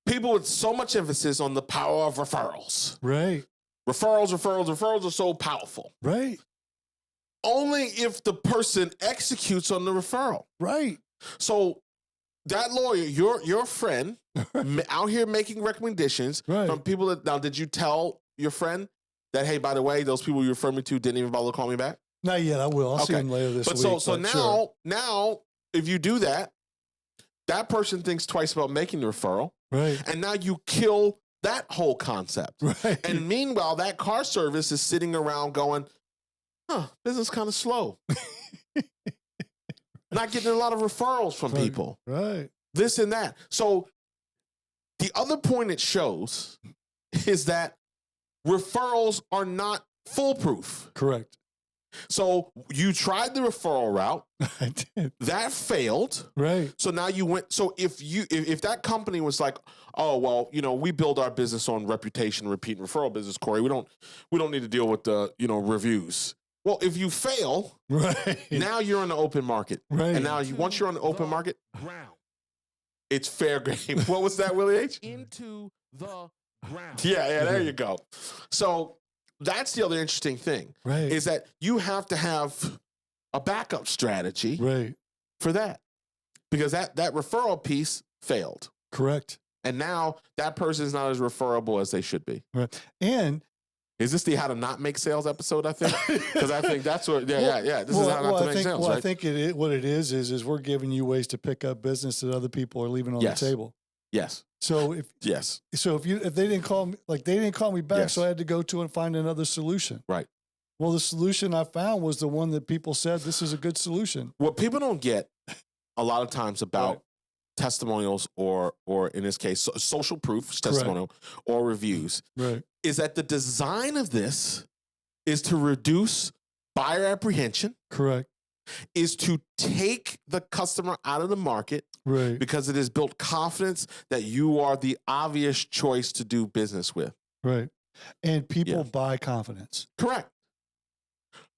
people with so much emphasis on the power of referrals. Right. Referrals are so powerful. Right. Only if the person executes on the referral. Right. So that lawyer, your friend, out here making recommendations from people that, now, did you tell your friend that, "Hey, by the way, those people you referred me to didn't even bother to call me back"? Not yet. I will. I'll see him later this week. So now, if you do that, that person thinks twice about making the referral. Right. And now you kill that whole concept. Right. And meanwhile, that car service is sitting around going, business kind of slow. Not getting a lot of referrals from people. Right. This and that. So the other point it shows is that referrals are not foolproof. Correct. So you tried the referral route. I did. That failed. Right. So now you went. So if that company was like, "Oh, well, we build our business on reputation, repeat and referral business, Cory. We don't need to deal with the reviews." Well, if you fail, now you're on the open market. Right. And now once you're on the open market, it's fair game. What was that, Willie H? Into the ground. Yeah, there you go. So that's the other interesting thing, is that you have to have a backup strategy for that. Because that referral piece failed. Correct. And now that person is not as referable as they should be. Right. And is this the how to not make sales episode, I think? Because I think that's what, this is how not to make sales, right? I think what it is we're giving you ways to pick up business that other people are leaving on the table. Yes. So if they didn't call me, they didn't call me back, so I had to go to and find another solution. Right. Well, the solution I found was the one that people said this is a good solution. What people don't get a lot of times about testimonials or in this case social proof testimonial or reviews is that the design of this is to reduce buyer apprehension. Correct. Is to take the customer out of the market because it has built confidence that you are the obvious choice to do business with. Right. And people buy confidence. Correct.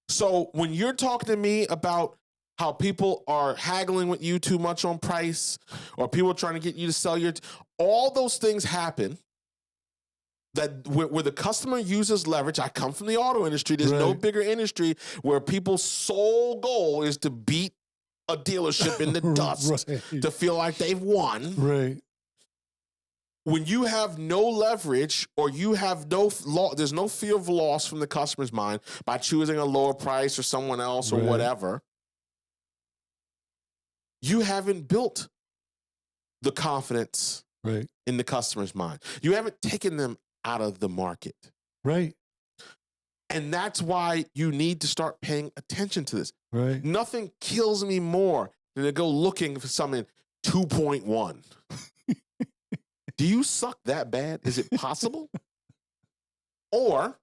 So when you're talking to me about how people are haggling with you too much on price, or people trying to get you to sell all those things happen that where the customer uses leverage. I come from the auto industry. There's no bigger industry where people's sole goal is to beat a dealership in the dust to feel like they've won. Right. When you have no leverage, or you have there's no fear of loss from the customer's mind by choosing a lower price or someone else or whatever, you haven't built the confidence in the customer's mind. You haven't taken them out of the market. Right. And that's why you need to start paying attention to this. Right. Nothing kills me more than to go looking for something 2.1. Do you suck that bad? Is it possible? Or,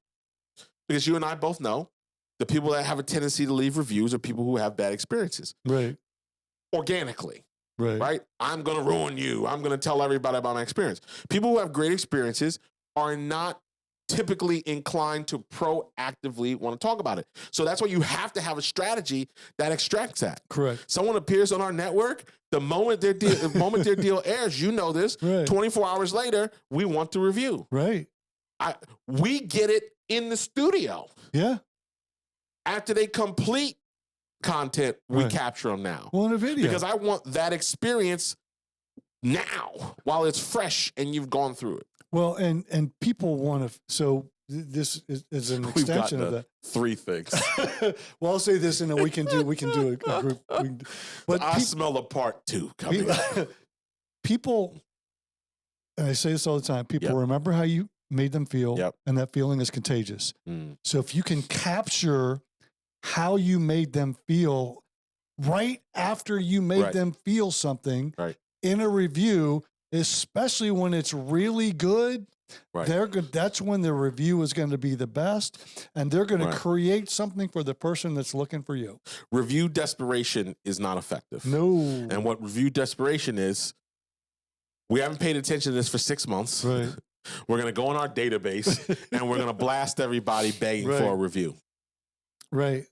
because you and I both know, the people that have a tendency to leave reviews are people who have bad experiences. Right. Organically. Right? I'm going to ruin you. I'm going to tell everybody about my experience. People who have great experiences are not typically inclined to proactively want to talk about it. So that's why you have to have a strategy that extracts that. Correct. Someone appears on our network, the moment their deal airs, you know this, 24 hours later, we want the review. Right. We get it in the studio. Yeah. After they complete content, we capture them now. Well, in a video. Because I want that experience now while it's fresh and you've gone through it. Well, and people want to, so this is an extension of that. 3 things. Well, I'll say this, and then we can do a group. But I smell a part 2 coming up. People, and I say this all the time, people remember how you made them feel, and that feeling is contagious. So if you can capture how you made them feel right after you made them feel something in a review, especially when it's really good, that's when the review is going to be the best, and they're going to create something for the person that's looking for you. Review desperation is not effective. No. And what review desperation is, we haven't paid attention to this for 6 months. Right. We're going to go in our database and we're going to blast everybody begging for a review. Right.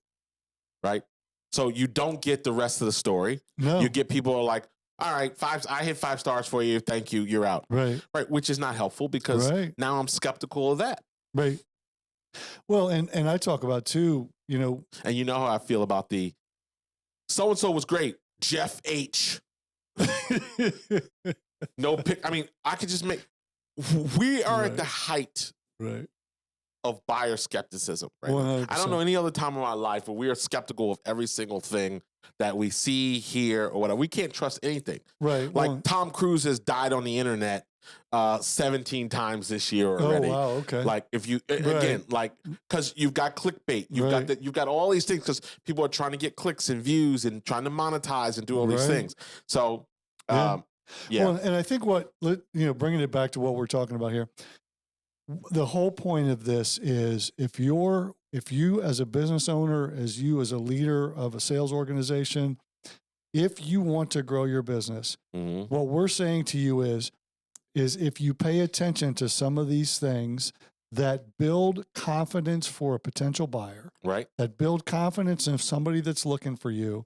Right. So you don't get the rest of the story. No. You get people who are like, all right, I hit 5 stars for you. Thank you. You're out. Right. Right. Which is not helpful, because now I'm skeptical of that. Right. Well, and I talk about too, And you know how I feel about the so-and-so was great, Jeff H. No pick. I mean, I could just we are at the height of buyer skepticism. Right. 100%. I don't know any other time in my life where we are skeptical of every single thing that we see, hear, or whatever. We can't trust anything. Right. Like Tom Cruise has died on the internet 17 times this year already. Oh, wow. Okay. Like if you, again, like, cause you've got clickbait, you've got all these things, cause people are trying to get clicks and views and trying to monetize and do all these things. So, Well, and I think bringing it back to what we're talking about here, the whole point of this is if you as a business owner, as a leader of a sales organization, if you want to grow your business, what we're saying to you is if you pay attention to some of these things that build confidence for a potential buyer, that build confidence in somebody that's looking for you,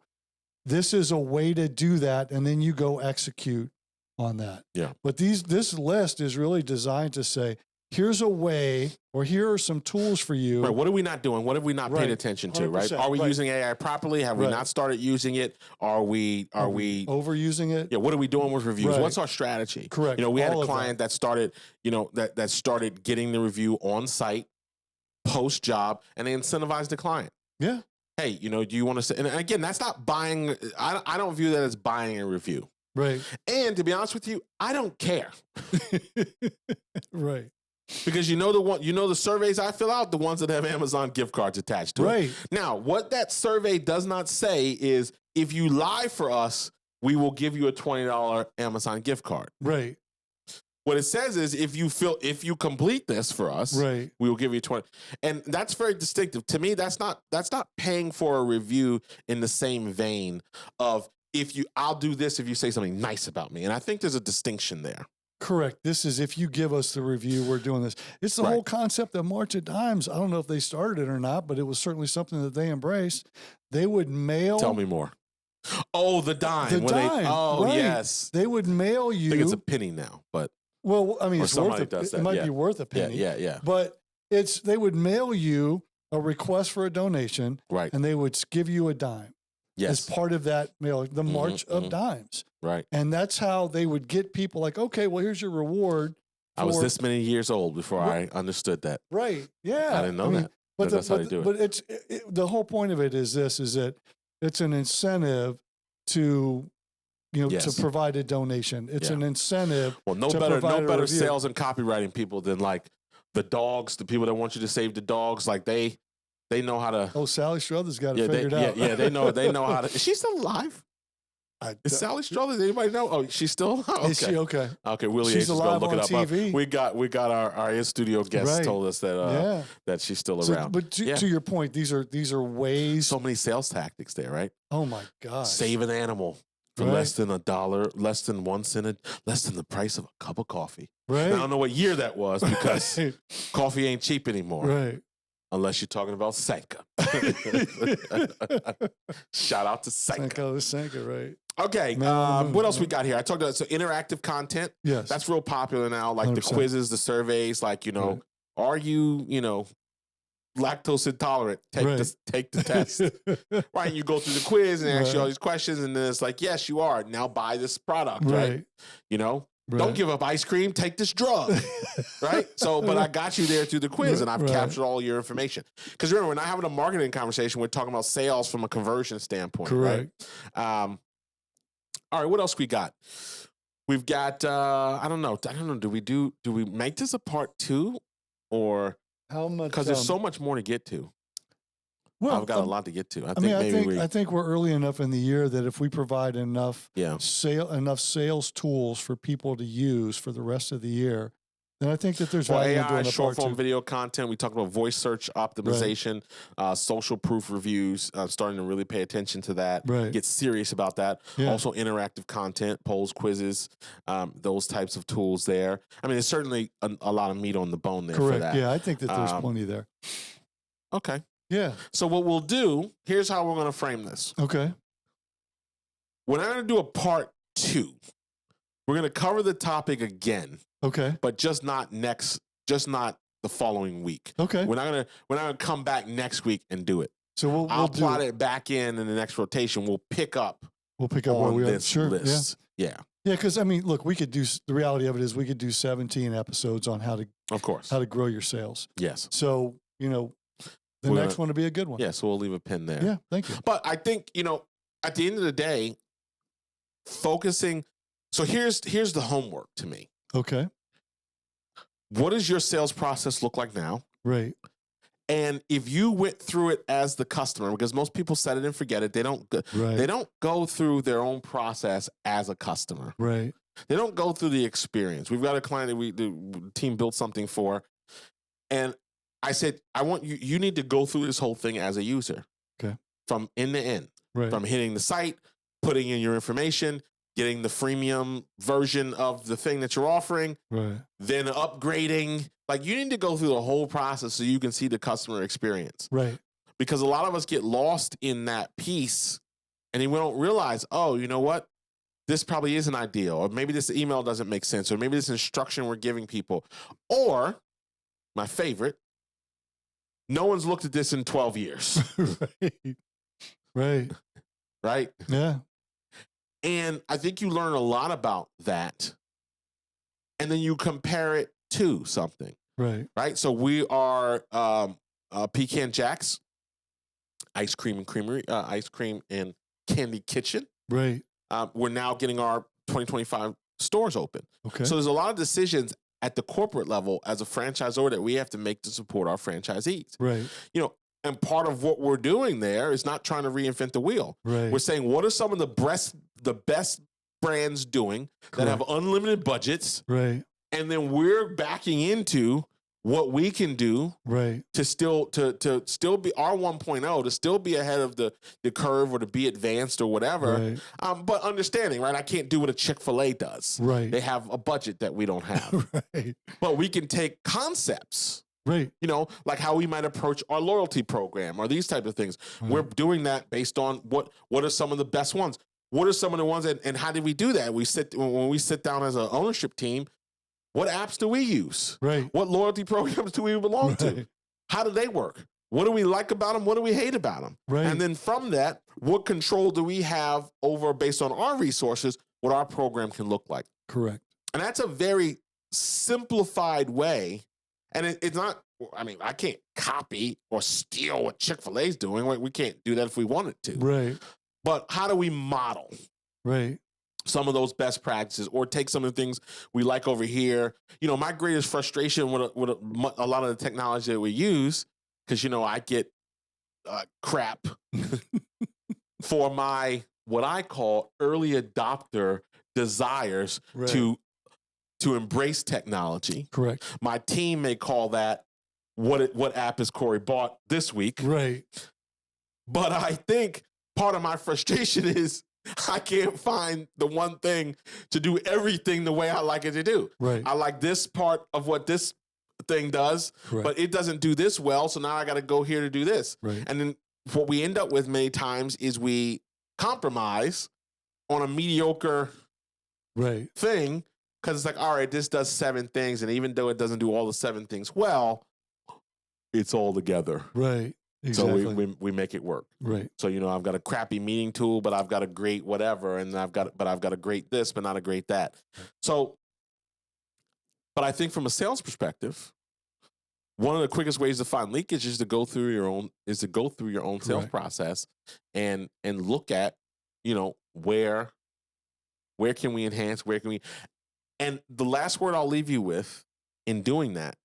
this is a way to do that, and then you go execute on that. Yeah. But this list is really designed to say, here's a way, or here are some tools for you. Right. What are we not doing? What have we not paid attention to? Right. Are we using AI properly? Have we not started using it? Are we overusing it? Yeah. What are we doing with reviews? What's our strategy? Correct. We had a client that started, that started getting the review on site, post job, and they incentivized the client. Yeah. Hey, do you want to say? And again, that's not buying. I don't view that as buying a review. Right. And to be honest with you, I don't care. Right. Because the surveys I fill out, the ones that have Amazon gift cards attached to it. Now, what that survey does not say is if you lie for us, we will give you a $20 Amazon gift card. Right. What it says is if you complete this for us, we will give you 20. And that's very distinctive. To me, that's not paying for a review in the same vein of I'll do this if you say something nice about me. And I think there's a distinction there. Correct. This is if you give us the review, we're doing this. It's the whole concept of March of Dimes. I don't know if they started it or not, but it was certainly something that they embraced. They would mail. Tell me more. Oh, the dime. The dime. Right. Yes. They would mail you. I think it's a penny now, but. Well, I mean, it's worth it might be worth a penny. Yeah. But they would mail you a request for a donation. Right. And they would give you a dime. Yes. As part of that mail, the March of Dimes. Right. And that's how they would get people like, okay, well, here's your reward. I was this many years old before I understood that. Right. Yeah. I didn't know that. But that's how they do it. But the whole point of it is that it's an incentive to, to provide a donation. It's an incentive. Well, no better sales and copywriting people than like the dogs, the people that want you to save the dogs. Like they know how to. Oh, Sally Struthers got it figured out. Yeah, they know how to. Is she still alive? Is Sally Struthers? Anybody know? Oh, she's still alive? Okay. Is she okay? Okay, Willie she's H is alive going to look on it up. TV. We got our in-studio guest told us that she's still around. But to your point, these are ways. So many sales tactics there, right? Oh my gosh. Save an animal for less than $1, less than 1 cent, less than the price of a cup of coffee. Right. Now, I don't know what year that was because coffee ain't cheap anymore. Right. Unless you're talking about Sanka. Shout out to Sanka. Sanka, right. Okay, what else we got here? I talked about interactive content. Yes. That's real popular now, like 100%. The quizzes, the surveys, like, are you, lactose intolerant? Take the test. Right, you go through the quiz and they ask you all these questions and then it's like, yes, you are. Now buy this product, right? Don't give up ice cream. Take this drug, right? So, but I got you there through the quiz, and I've captured all your information. Because remember, when I having a marketing conversation, we're talking about sales from a conversion standpoint, correct? Right? All right, what else we got? We've got I don't know. Do we make this a part 2, or how much? Because there's so much more to get to. Well, I've got a lot to get to. I think we're early enough in the year that if we provide enough sales tools for people to use for the rest of the year, then I think that there's value in doing a short form video content. We talked about voice search optimization, social proof reviews. Starting to really pay attention to that. Right. Get serious about that. Yeah. Also, interactive content, polls, quizzes, those types of tools there. I mean, there's certainly a lot of meat on the bone there. Correct. For that. Yeah, I think that there's plenty there. Okay. Yeah. So what we'll do, here's how we're going to frame this. Okay. We're not going to do a part 2. We're going to cover the topic again. Okay. But just not the following week. Okay. We're not gonna come back next week and do it. So I'll plot it back in the next rotation. We'll pick up where we this list. Yeah. Yeah, because I mean, look, we could do. The reality of it is, we could do 17 episodes on how to grow your sales. Yes. So the next one will be a good one. Yeah. So we'll leave a pin there. Yeah. Thank you. But I think at the end of the day, focusing. So here's the homework to me. Okay. What does your sales process look like now? Right. And if you went through it as the customer, because most people set it and forget it, they don't go through their own process as a customer. Right. They don't go through the experience. We've got a client that the team built something for, and I said, I want you need to go through this whole thing as a user. Okay. From end to end. Right. From hitting the site, putting in your information, getting the freemium version of the thing that you're offering, right? Then upgrading. Like, you need to go through the whole process so you can see the customer experience. Right. Because a lot of us get lost in that piece and then we don't realize, oh, you know what? This probably isn't ideal. Or maybe this email doesn't make sense. Or maybe this instruction we're giving people. Or, my favorite, no one's looked at this in 12 years. Right. Right. Right? Yeah. And I think you learn a lot about that. And then you compare it to something. Right. Right. So we are Pecan Jack's ice cream and candy kitchen. Right. We're now getting our 2025 stores open. Okay. So there's a lot of decisions at the corporate level as a franchisor that we have to make to support our franchisees. Right. And part of what we're doing there is not trying to reinvent the wheel. Right. We're saying, what are some of the best brands doing that have unlimited budgets? Right. And then we're backing into what we can do, right, to still be our 1.0, to still be ahead of the curve or to be advanced or whatever. Right. But understanding, right, I can't do what a Chick-fil-A does. Right. They have a budget that we don't have. Right. But we can take concepts Right. You know, like how we might approach our loyalty program or these type of things. Right. We're doing that based on what are some of the best ones. What are some of the ones and how did we do that? When we sit down as an ownership team, what apps do we use? Right. What loyalty programs do we belong to? How do they work? What do we like about them? What do we hate about them? Right. And then from that, what control do we have over, based on our resources, what our program can look like? Correct. And that's a very simplified way. And it's not, I mean, I can't copy or steal what Chick-fil-A is doing. We can't do that if we wanted to. Right. But how do we model some of those best practices or take some of the things we like over here? You know, my greatest frustration with a lot of the technology that we use, because, you know, I get crap for my, what I call early adopter desires to embrace technology. Correct. My team may call that what app has Cory bought this week. Right. But I think part of my frustration is I can't find the one thing to do everything the way I like it to do. Right. I like this part of what this thing does, but it doesn't do this well. So now I got to go here to do this. Right. And then what we end up with many times is we compromise on a mediocre thing. Because it's like, all right, this does 7 things. And even though it doesn't do all the 7 things well, it's all together. Right. Exactly. So we make it work. Right. So, you know, I've got a crappy meeting tool, but I've got a great whatever. And I've got a great this, but not a great that. So, but I think from a sales perspective, one of the quickest ways to find leakage is to go through your own sales process and look at, you know, where can we enhance? Where can we? And the last word I'll leave you with in doing that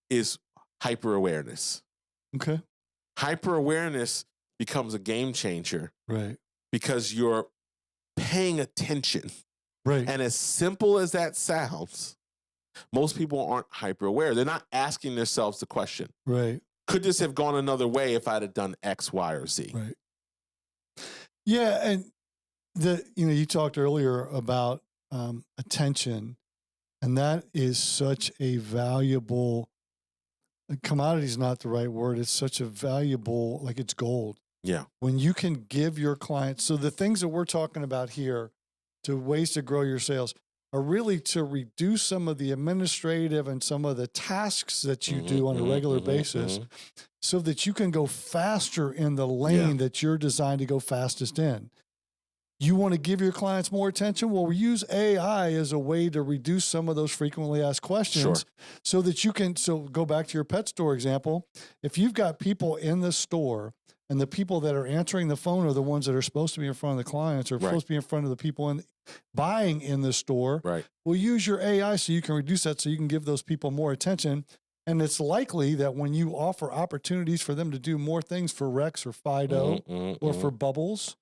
is hyper awareness. Okay. Hyper awareness becomes a game changer. Right. Because you're paying attention. Right. And as simple as that sounds, most people aren't hyper aware. They're not asking themselves the question. Right. Could this have gone another way if I'd have done X, Y, or Z? Right. Yeah. And you talked earlier about attention, and that is such a valuable commodity is not the right word. It's such a valuable, like it's gold. Yeah. When you can give your clients, so the things that we're talking about here to ways to grow your sales are really to reduce some of the administrative and some of the tasks that you do on a regular basis so that you can go faster in the lane that you're designed to go fastest in. You want to give your clients more attention? Well, we use AI as a way to reduce some of those frequently asked questions so that you can, so go back to your pet store example. If you've got people in the store and the people that are answering the phone are the ones that are supposed to be in front of the clients or supposed to be in front of the people buying in the store, we'll use your AI so you can reduce that so you can give those people more attention. And it's likely that when you offer opportunities for them to do more things for Rex or Fido or for Bubbles,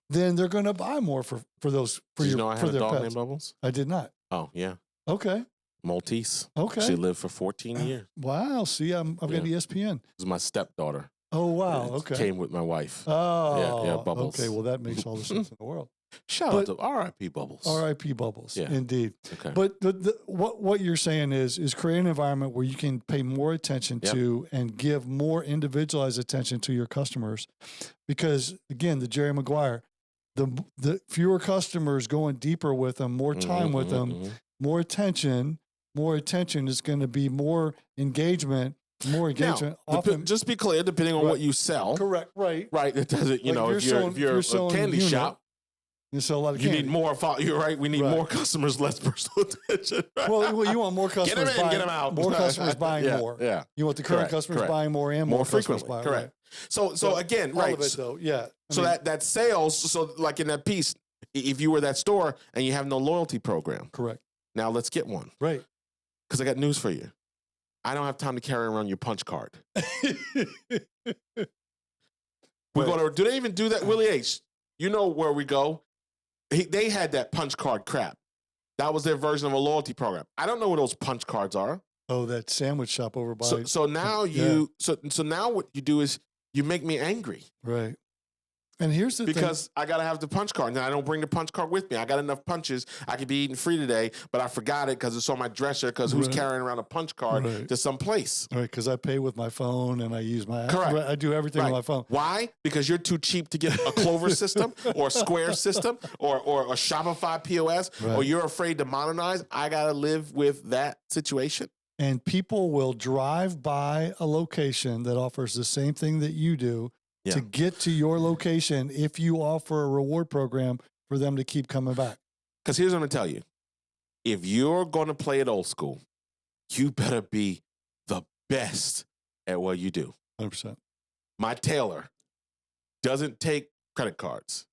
then they're going to buy more for those for did your you know I had for a their dog pets. named Bubbles? I did not. Oh yeah. Okay. Maltese. Okay. She lived for 14 years. Wow. See, I've got ESPN. It was my stepdaughter. Oh wow. It Okay. Came with my wife. Oh yeah. Bubbles. Okay. Well, that makes all the sense in the world. Shout out to R.I.P. Bubbles. R.I.P. Bubbles. Yeah. Indeed. Okay. But what you're saying is create an environment where you can pay more attention to and give more individualized attention to your customers. Because again, the Jerry Maguire, the fewer customers going deeper with them, more time with them, more attention is going to be more engagement. More engagement. Now, often, just be clear, depending on what you sell. Correct. Right. It doesn't, you know, if you're a candy shop, you sell a lot of you candy. need more. You're right. We need more customers, less personal attention. Right? Well, you want more customers get them in, buying, get them out. More customers buying more. Yeah. You want the current customers buying more and more frequently. Buying, correct. Right. So again, all of it though. Yeah. So that sales. So like in that piece, if you were that store and you have no loyalty program, correct. Now let's get one. Right. Because I got news for you. I don't have time to carry around your punch card. We're going to. Do they even do that, Willie H? You know where we go. They had that punch card crap. That was their version of a loyalty program. I don't know what those punch cards are. Oh, that sandwich shop over by. So now so now what you do is you make me angry. Right. And here's the because I got to have the punch card. And I don't bring the punch card with me. I got enough punches. I could be eating free today, but I forgot it because it's on my dresser because who's carrying around a punch card to some place? Right, because I pay with my phone and I use my app. Correct. I do everything on my phone. Why? Because you're too cheap to get a Clover system or a Square system or a Shopify POS or you're afraid to modernize. I got to live with that situation. And people will drive by a location that offers the same thing that you do to get to your location if you offer a reward program for them to keep coming back. Because here's what I'm going to tell you. If you're going to play it old school, you better be the best at what you do. 100%. My tailor doesn't take credit cards.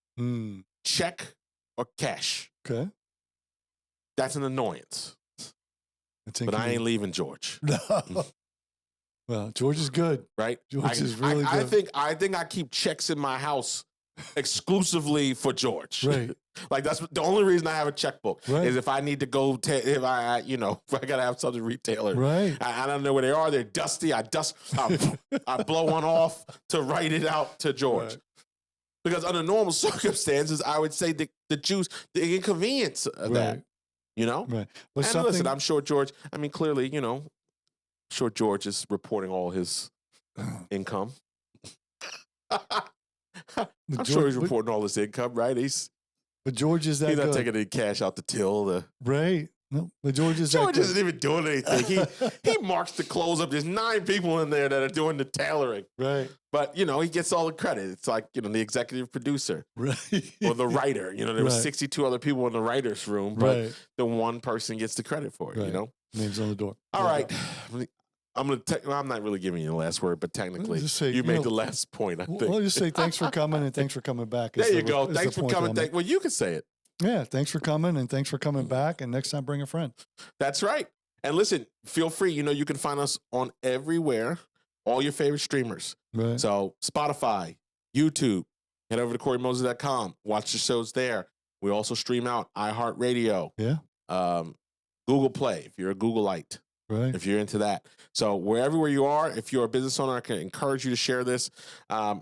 Check or cash. Okay. That's an annoyance. But I ain't leaving George. No. Well, George is good, right? George is really good. I think I keep checks in my house exclusively for George. Right. Like that's the only reason I have a checkbook is if I need to go if I gotta have something retailer. Right. I don't know where they are. They're dusty. I blow one off to write it out to George. Right. Because under normal circumstances, I would say the inconvenience of that. You know? Right. But and listen, I'm sure George, clearly, sure George is reporting all his income. I'm sure he's reporting all his income, right? But George is that he's not good. taking any cash out the till. Right. No, but George is George isn't even doing anything. He marks the clothes up. There's 9 people in there that are doing the tailoring. Right. But, he gets all the credit. It's like, the executive producer. Right. Or the writer. There were 62 other people in the writer's room, but the one person gets the credit for it, Name's on the door. All right. I'm not really giving you the last word, but technically you made the last point, I think. Well, just say thanks for coming and thanks for coming back. There you go. Thanks for coming. Well, you can say it. Yeah, thanks for coming and thanks for coming back. And next time, bring a friend. That's right. And listen, feel free. You can find us on everywhere, all your favorite streamers. Right. So Spotify, YouTube, head over to CoryMosley.com. Watch the shows there. We also stream out iHeartRadio. Yeah. Google Play, if you're a Googleite. Right. If you're into that. So wherever you are, if you're a business owner, I can encourage you to share this.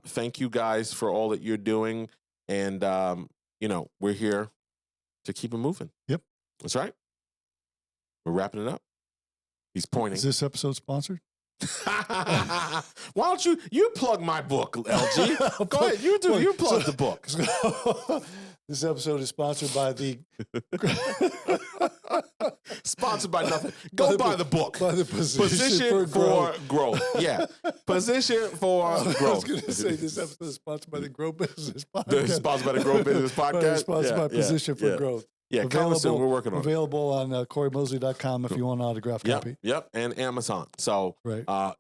Thank you guys for all that you're doing. And, we're here to keep it moving. Yep. That's right. We're wrapping it up. He's pointing. Is this episode sponsored? Why don't you plug my book, LG? Go ahead. You plug the book. This episode is sponsored by the... Sponsored by nothing. Go buy the book. By the Position for Growth. Yeah. Position for Growth. I was going to say this episode is sponsored by the Grow Business Podcast. Sponsored by the Grow Business Podcast. Sponsored by Position for Growth. Yeah, available, we're working on available on CoryMosley.com if you want an autographed copy. Yep, and Amazon. So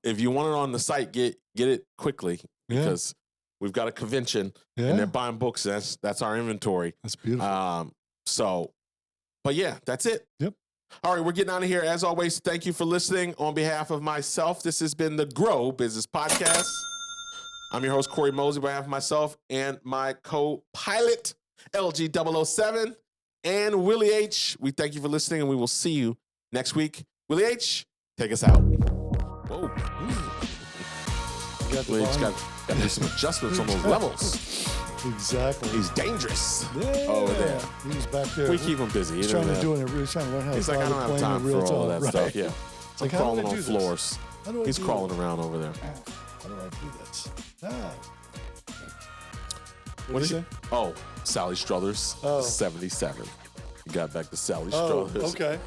if you want it on the site, get it quickly because we've got a convention and they're buying books. That's our inventory. That's beautiful. But yeah, that's it. Yep. All right, we're getting out of here. As always, thank you for listening. On behalf of myself, this has been the Grow Business Podcast. I'm your host, Cory Mosley, on behalf of myself and my co-pilot, LG007. And Willie H., we thank you for listening, and we will see you next week. Willie H., take us out. Whoa. Willie H. got to do some adjustments on those levels. Exactly. He's dangerous over there. He's back there. We keep him busy. He's trying to learn how to He's like, I don't have time for all that stuff. Yeah. It's like crawling on floors. He's crawling around over there. How do I do this? What did you say? Oh, Sally Struthers, 77. You got back to Sally Struthers. Okay.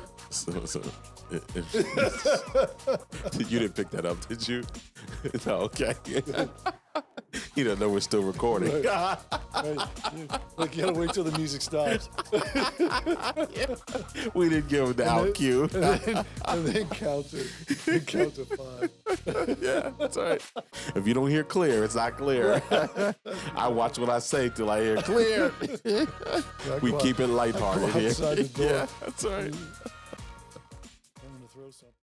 You didn't pick that up, did you? No, okay. You don't know we're still recording. Right. Look, you gotta wait till the music stops. We didn't give him the out cue. And then count to 5. Yeah, that's right. If you don't hear clear, it's not clear. I watch what I say till I hear clear. We keep it lighthearted here. Yeah, that's right.